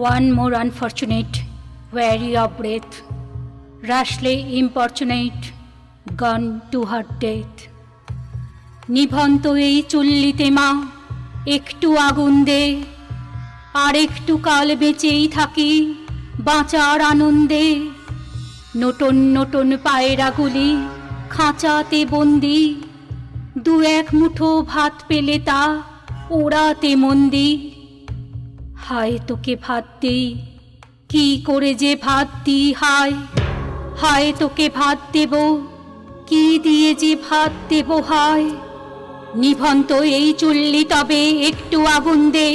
One more unfortunate, weary of breath, rashly importunate, gone to her death. নিভন্ত এই চুল্লিতে মা একটু আগুন দে, আর একটু কাল বেঁচেই থাকি বাঁচার আনন্দে। নতুন নতুন পায়রাগুলি খাঁচাতে বন্দি, দু এক মুঠো ভাত পেলে তা ওড়াতে মন্দি। হায় তোকে ভাত দেই, কি করে যে ভাত দিই হায়, হায় তোকে ভাত দেব, কি দিয়ে যে ভাত দেব হায়। নিভন্ত এই চুল্লি তবে একটু আগুন দে,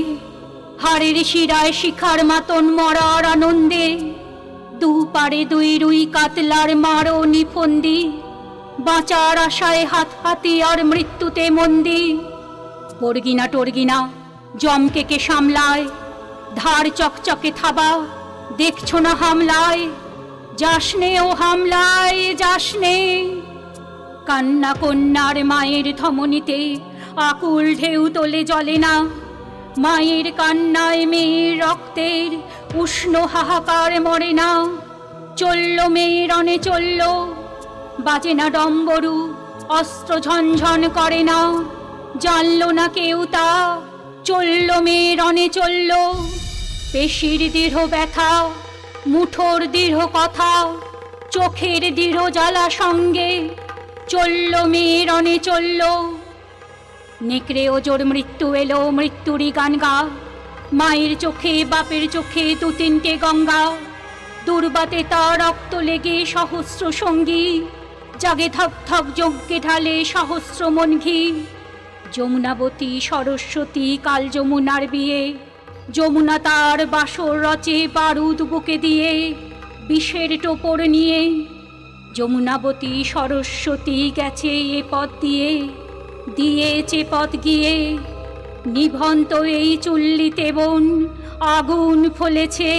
হাড়ের শিরায় শিখার মাতন মরার আনন্দে। দু পারে দুই রুই কাতলার মারো নিফন্দি, বাঁচার আশায় হাত হাতি আর মৃত্যুতে মন্দি। বর্গিনা টর্গিনা জমকে কে সামলায়, ধার চকচকে থাবা দেখছো না হামলায়। যাসনে ও হামলায় যাসনে, কান্না কন্যার মায়ের ধমনীতে আকুল ঢেউ তোলে জ্বলে না। মায়ের কান্নায় মেয়ের রক্তের উষ্ণ হাহাকার মরে না। চলল মেয়ে রণে চলল, বাজে না ডম্বরু, অস্ত্র ঝনঝন করে না। জানল না কেউ তা, চলল মেয়ে রণে চলল। পেশির দৃঢ় ব্যথা, মুঠোর দৃঢ় কথা, চোখের দৃঢ় জ্বালা সঙ্গে চলল মেয়ে রণে চলল। নেকড়ে ওজোর মৃত্যু এলো, মৃত্যুরই গান গা। মায়ের চোখে বাপের চোখে দু তিনটে গঙ্গা। দুর্বাতে তার রক্ত লেগে সহস্র সঙ্গী, জাগে ধক ধক যজ্ঞে ঢালে সহস্র মন ঘি। যমুনাবতী সরস্বতী কাল যমুনার বিয়ে, যমুনা তার বাসর রচে বারুদ বুকে দিয়ে বিষের টোপর নিয়ে। যমুনাবতী সরস্বতী গেছে এ পথ দিয়ে, দিয়েছে পথ গিয়ে। নিভন্ত এই চুল্লিতে বোন আগুন ফলেছে।